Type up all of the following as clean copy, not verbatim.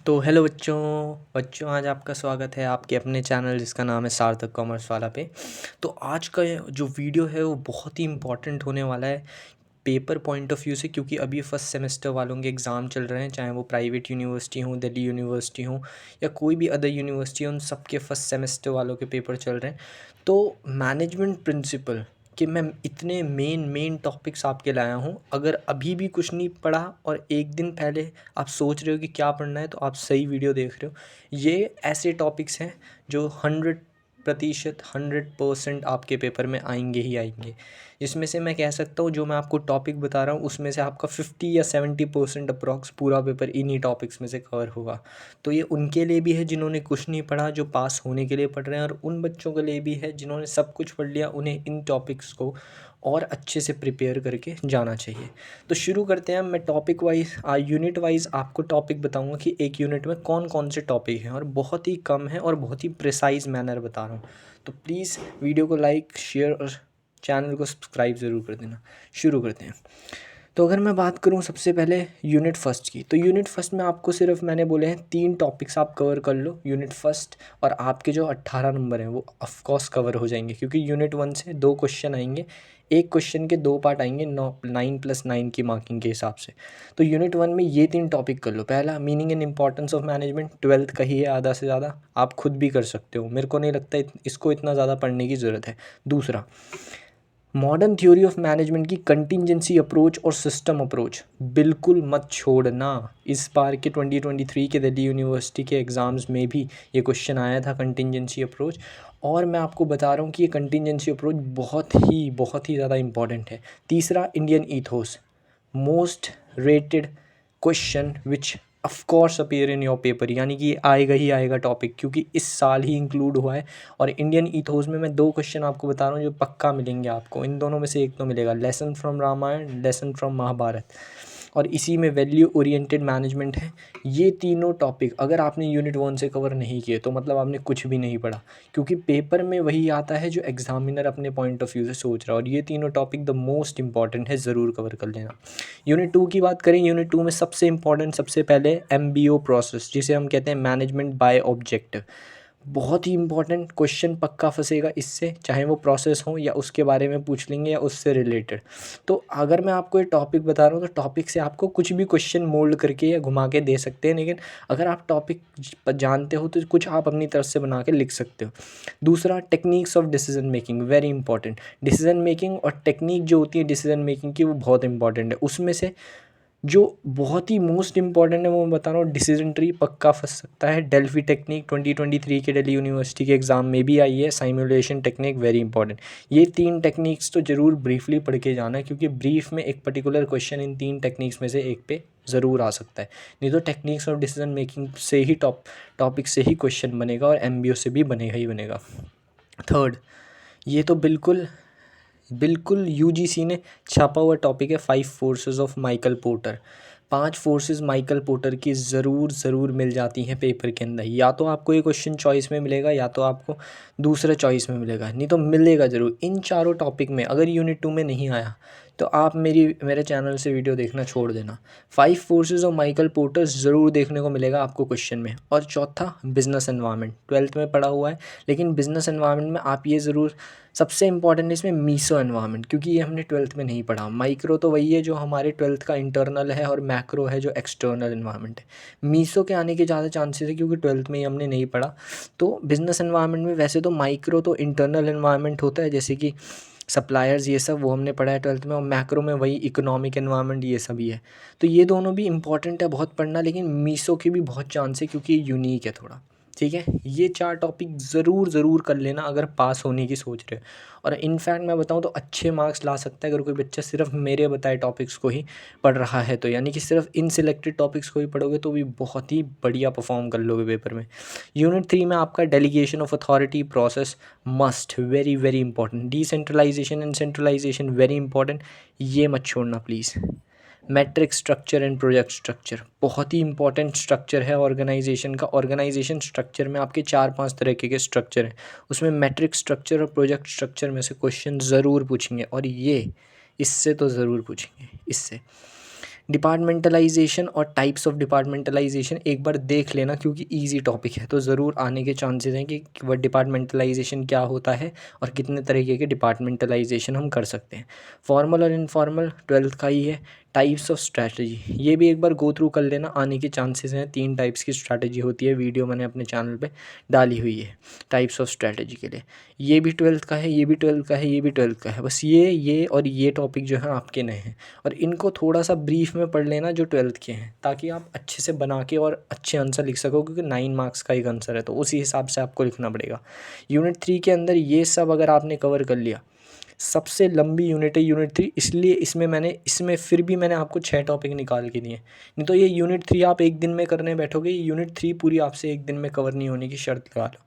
तो हेलो बच्चों बच्चों आज आपका स्वागत है आपके अपने चैनल जिसका नाम है सार्थक कॉमर्स वाला पे। तो आज का जो वीडियो है वो बहुत ही इम्पोर्टेंट होने वाला है पेपर पॉइंट ऑफ व्यू से, क्योंकि अभी फर्स्ट सेमेस्टर वालों के एग्ज़ाम चल रहे हैं, चाहे वो प्राइवेट यूनिवर्सिटी हो, दिल्ली यूनिवर्सिटी हो या कोई भी अदर यूनिवर्सिटी हो, उन सब के फर्स्ट सेमेस्टर वालों के पेपर चल रहे हैं। तो मैनेजमेंट प्रिंसिपल कि मैं इतने मेन टॉपिक्स आपके लाया हूँ। अगर अभी भी कुछ नहीं पढ़ा और एक दिन पहले आप सोच रहे हो कि क्या पढ़ना है, तो आप सही वीडियो देख रहे हो। ये ऐसे टॉपिक्स हैं जो 100% आपके पेपर में आएंगे ही आएंगे। जिसमें से मैं कह सकता हूँ जो मैं आपको टॉपिक बता रहा हूँ उसमें से आपका 50 या 70% अप्रॉक्स पूरा पेपर इन्हीं टॉपिक्स में से कवर होगा। तो ये उनके लिए भी है जिन्होंने कुछ नहीं पढ़ा, जो पास होने के लिए पढ़ रहे हैं, और उन बच्चों के लिए भी है जिन्होंने सब कुछ पढ़ लिया, उन्हें इन टॉपिक्स को और अच्छे से प्रिपेयर करके जाना चाहिए। तो शुरू करते हैं। मैं टॉपिक वाइज यूनिट वाइज आपको टॉपिक बताऊंगा कि एक यूनिट में कौन कौन से टॉपिक हैं, और बहुत ही कम है और बहुत ही प्रिसाइज मैनर बता रहा हूँ। तो प्लीज़ वीडियो को लाइक शेयर और चैनल को सब्सक्राइब ज़रूर कर देना। शुरू करते हैं। तो अगर मैं बात करूं सबसे पहले यूनिट फर्स्ट की, तो यूनिट फर्स्ट में आपको सिर्फ मैंने बोले हैं 3 टॉपिक्स आप कवर कर लो यूनिट फर्स्ट, और आपके जो 18 नंबर हैं वो ऑफकोर्स कवर हो जाएंगे, क्योंकि यूनिट 1 से 2 क्वेश्चन आएंगे। एक क्वेश्चन के 2 पार्ट आएंगे 9+9 की मार्किंग के हिसाब से। तो यूनिट 1 में ये 3 टॉपिक कर लो। पहला meaning and importance of management, 12th का ही है आधा से ज़्यादा, आप खुद भी कर सकते हो, मेरे को नहीं लगता इसको इतना ज़्यादा पढ़ने की ज़रूरत है। दूसरा, मॉडर्न थ्योरी ऑफ मैनेजमेंट की कंटिजेंसी अप्रोच और सिस्टम अप्रोच बिल्कुल मत छोड़ना। इस बार के 2023 के दिल्ली यूनिवर्सिटी के एग्ज़ाम्स में भी ये क्वेश्चन आया था, कंटिजेंसी अप्रोच। और मैं आपको बता रहा हूँ कि ये कंटिजेंसी अप्रोच बहुत ही ज़्यादा इंपॉर्टेंट है। तीसरा, Indian ethos, most rated question which of course appear in your paper, यानी कि ये आएगा ही आएगा टॉपिक, क्योंकि इस साल ही इंक्लूड हुआ है। और इंडियन ईथोस में मैं 2 क्वेश्चन आपको बता रहा हूँ जो पक्का मिलेंगे आपको। इन दोनों में से एक तो मिलेगा, lesson from Ramayana, lesson from Mahabharata, और इसी में वैल्यू ओरिएंटेड मैनेजमेंट है। ये तीनों टॉपिक अगर आपने यूनिट 1 से कवर नहीं किए तो मतलब आपने कुछ भी नहीं पढ़ा, क्योंकि पेपर में वही आता है जो एग्जामिनर अपने पॉइंट ऑफ व्यू से सोच रहा है। और ये तीनों टॉपिक द मोस्ट इंपॉर्टेंट है, ज़रूर कवर कर लेना। यूनिट 2 की बात करें, यूनिट 2 में सबसे इंपॉर्टेंट सबसे पहले MBO प्रोसेस, जिसे हम कहते हैं मैनेजमेंट बाय ऑब्जेक्टिव। बहुत ही इंपॉर्टेंट क्वेश्चन पक्का फंसेगा इससे, चाहे वो प्रोसेस हो या उसके बारे में पूछ लेंगे या उससे रिलेटेड। तो अगर मैं आपको ये टॉपिक बता रहा हूँ तो टॉपिक से आपको कुछ भी क्वेश्चन मोल्ड करके या घुमा के दे सकते हैं, लेकिन अगर आप टॉपिक जानते हो तो कुछ आप अपनी तरफ से बना के लिख सकते हो। दूसरा, techniques of decision making, very important. Decision making और टेक्निक जो होती है डिसीजन मेकिंग की, वो बहुत इंपॉर्टेंट है। उसमें से जो बहुत ही मोस्ट इंपॉर्टेंट है वो मैं बता रहा हूँ, डिसीजन ट्री पक्का फंस सकता है। डेल्फी टेक्निक 2023 के दिल्ली यूनिवर्सिटी के एग्ज़ाम में भी आई है। Simulation technique, very important. ये 3 टेक्निक्स तो ज़रूर ब्रीफली पढ़ के जाना है, क्योंकि ब्रीफ में एक पर्टिकुलर क्वेश्चन इन 3 टेक्निक्स में से एक पे ज़रूर आ सकता है। नहीं तो टेक्निक्स ऑफ डिसीजन मेकिंग से ही टॉपिक से ही क्वेश्चन बनेगा, और MBO से भी बनेगा ही बनेगा। थर्ड, ये तो बिल्कुल बिल्कुल UGC ने छापा हुआ टॉपिक है, 5 forces of Michael porter. 5 forces Michael porter की ज़रूर मिल जाती हैं पेपर के अंदर। या तो आपको ये क्वेश्चन चॉइस में मिलेगा या तो आपको दूसरे चॉइस में मिलेगा, नहीं तो मिलेगा ज़रूर। इन चारों टॉपिक में अगर यूनिट 2 में नहीं आया तो आप मेरे चैनल से वीडियो देखना छोड़ देना। 5 फोर्सेस ऑफ माइकल पोर्टर ज़रूर देखने को मिलेगा आपको क्वेश्चन में। और चौथा, बिजनेस एनवायरनमेंट, 12th में पढ़ा हुआ है, लेकिन बिजनेस एनवायरनमेंट में आप ये ज़रूर, सबसे इंपॉर्टेंट इसमें मीसो एनवायरनमेंट, क्योंकि ये हमने 12th में नहीं पढ़ा। माइक्रो तो वही है जो हमारे 12th का इंटरनल है, और मैक्रो है जो एक्सटर्नल एनवायरनमेंट है। मीसो के आने के ज़्यादा चांसेस है, क्योंकि 12th में ही हमने नहीं पढ़ा। तो बिजनेस एनवायरनमेंट में वैसे तो माइक्रो तो इंटरनल एनवायरनमेंट होता है, जैसे कि सप्लायर्स, ये सब वो हमने पढ़ा है 12th में, और मैक्रो में वही इकोनॉमिक एनवायरनमेंट ये सभी है। तो ये दोनों भी इंपॉर्टेंट है बहुत पढ़ना, लेकिन मीसो की भी बहुत चांस है क्योंकि ये यूनिक है थोड़ा। ठीक है, ये 4 टॉपिक ज़रूर कर लेना अगर पास होने की सोच रहे हो। और इनफैक्ट मैं बताऊं तो अच्छे मार्क्स ला सकता है अगर कोई बच्चा सिर्फ मेरे बताए टॉपिक्स को ही पढ़ रहा है, तो यानी कि सिर्फ इन सिलेक्टेड टॉपिक्स को ही पढ़ोगे तो भी बहुत ही बढ़िया परफॉर्म कर लोगे पेपर में। यूनिट 3 में आपका delegation of authority process must, very important. Decentralisation and centralisation, very important, ये मत छोड़ना please. Matrix structure and project structure, बहुत ही इंपॉर्टेंट स्ट्रक्चर है ऑर्गेनाइजेशन का। ऑर्गेनाइजेशन स्ट्रक्चर में आपके 4-5 तरह के स्ट्रक्चर हैं, उसमें मैट्रिक स्ट्रक्चर और प्रोजेक्ट स्ट्रक्चर में से क्वेश्चन ज़रूर पूछेंगे, और ये इससे तो ज़रूर पूछेंगे इससे। डिपार्टमेंटलाइजेशन और टाइप्स ऑफ डिपार्टमेंटलाइजेशन एक बार देख लेना, क्योंकि इजी टॉपिक है, तो ज़रूर आने के चांसेस हैं कि वह डिपार्टमेंटलाइजेशन क्या होता है और कितने तरीके के डिपार्टमेंटलाइजेशन हम कर सकते हैं। फॉर्मल और इनफॉर्मल 12th का ही है। टाइप्स ऑफ स्ट्रैटेजी, ये भी एक बार गो थ्रू कर लेना, आने के चांसेस हैं। 3 टाइप्स की स्ट्रैटेजी होती है, वीडियो मैंने अपने चैनल पे डाली हुई है टाइप्स ऑफ स्ट्रैटेजी के लिए। ये भी 12th का है, ये भी 12th का है, ये भी 12th का है। बस ये और ये टॉपिक जो है आपके नए हैं, और इनको थोड़ा सा ब्रीफ में पढ़ लेना जो 12th के हैं, ताकि आप अच्छे से बना के और अच्छे आंसर लिख सको, क्योंकि 9 मार्क्स का एक आंसर है, तो उसी हिसाब से आपको लिखना पड़ेगा। यूनिट 3 के अंदर ये सब अगर आपने कवर कर लिया, सबसे लंबी यूनिट है यूनिट 3, इसलिए इसमें फिर भी मैंने आपको 6 टॉपिक निकाल के दिए। नहीं तो ये यूनिट 3 आप एक दिन में करने बैठोगे, यूनिट 3 पूरी आपसे एक दिन में कवर नहीं होने की शर्त लगा लो।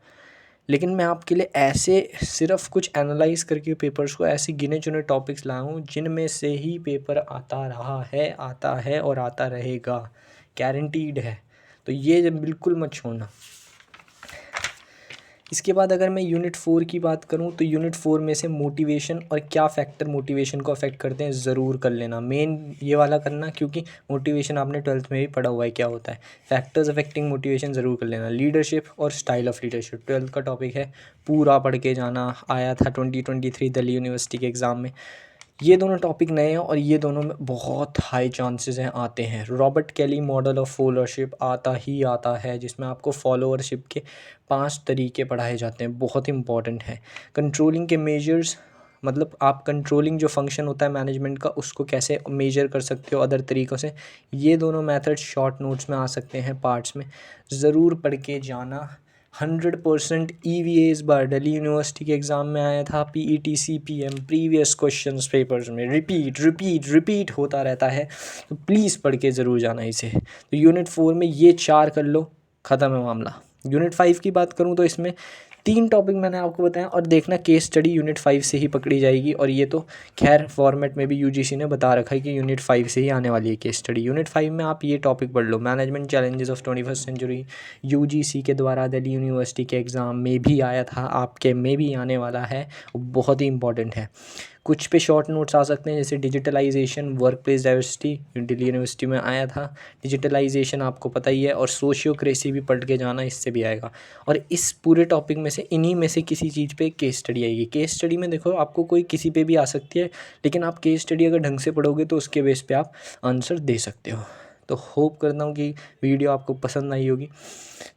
लेकिन मैं आपके लिए ऐसे सिर्फ कुछ एनालाइज करके पेपर्स को ऐसे गिने चुने टॉपिक्स लाया हूँ जिनमें से ही पेपर आता है और आता रहेगा, गारंटीड है। तो ये बिल्कुल मत छोड़ना। इसके बाद अगर मैं यूनिट 4 की बात करूं, तो यूनिट 4 में से मोटिवेशन और क्या फैक्टर मोटिवेशन को अफेक्ट करते हैं ज़रूर कर लेना। मेन ये वाला करना, क्योंकि मोटिवेशन आपने 12th में भी पढ़ा हुआ है क्या होता है। फैक्टर्स अफेक्टिंग मोटिवेशन ज़रूर कर लेना। लीडरशिप और स्टाइल ऑफ लीडरशिप 12th का टॉपिक है, पूरा पढ़ के जाना, आया था 2023 दिल्ली यूनिवर्सिटी के एग्ज़ाम में। ये दोनों टॉपिक नए हैं और ये दोनों में बहुत हाई चांसेस हैं आते हैं। Robert Kelly model of followership आता है, जिसमें आपको फॉलोअरशिप के 5 तरीके पढ़ाए जाते हैं, बहुत इंपॉर्टेंट है। कंट्रोलिंग के मेजर्स, मतलब आप कंट्रोलिंग जो फंक्शन होता है मैनेजमेंट का, उसको कैसे मेजर कर सकते हो अदर तरीक़ों से, ये दोनों मेथड शॉर्ट नोट्स में आ सकते हैं, पार्ट्स में ज़रूर पढ़ के जाना। 100% EVA इस बार दिल्ली यूनिवर्सिटी के एग्ज़ाम में आया था। PET CPM previous questions papers में रिपीट होता रहता है, तो प्लीज़ पढ़ के ज़रूर जाना इसे। तो यूनिट 4 में ये 4 कर लो, ख़त्म है मामला। यूनिट 5 की बात करूँ तो इसमें 3 टॉपिक मैंने आपको बताया, और देखना केस स्टडी यूनिट 5 से ही पकड़ी जाएगी, और ये तो खैर फॉर्मेट में भी UGC ने बता रखा है कि यूनिट 5 से ही आने वाली है केस स्टडी। यूनिट 5 में आप ये टॉपिक पढ़ लो, management challenges of 21st century. UGC के द्वारा दिल्ली यूनिवर्सिटी के एग्ज़ाम में भी आया था, आपके में भी आने वाला है, बहुत ही इंपॉर्टेंट है। कुछ पे शॉर्ट नोट्स आ सकते हैं, जैसे digitalisation, work place diversity, Delhi university में आया था। डिजिटलाइजेशन आपको पता ही है, और सोशियोक्रेसी भी पढ़ के जाना, इससे भी आएगा। और इस पूरे टॉपिक में से इन्हीं में से किसी चीज़ पे केस स्टडी आएगी। केस स्टडी में देखो आपको कोई किसी पे भी आ सकती है, लेकिन आप केस स्टडी अगर ढंग से पढ़ोगे तो उसके बेस पे आप आंसर दे सकते हो। तो होप करता हूँ कि वीडियो आपको पसंद आई होगी।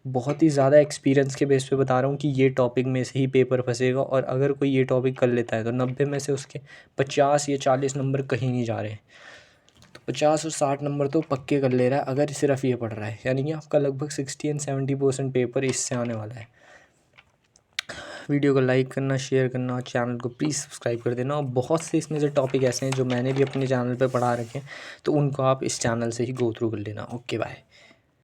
बहुत ही ज़्यादा एक्सपीरियंस के बेस पे बता रहा हूँ कि ये टॉपिक में से ही पेपर फंसेगा, और अगर कोई ये टॉपिक कर लेता है तो 90 में से उसके 50 या 40 नंबर कहीं नहीं जा रहे, तो 50 और 60 नंबर तो पक्के कर ले रहा है अगर सिर्फ ये पढ़ रहा है। यानी कि आपका लगभग 60 और 70% पेपर इससे आने वाला है। वीडियो को लाइक करना, शेयर करना, और चैनल को प्लीज़ सब्सक्राइब कर देना। और बहुत से इसमें से टॉपिक ऐसे हैं जो मैंने भी अपने चैनल पे पढ़ा रखे हैं, तो उनको आप इस चैनल से ही गो थ्रू कर लेना। Okay bye.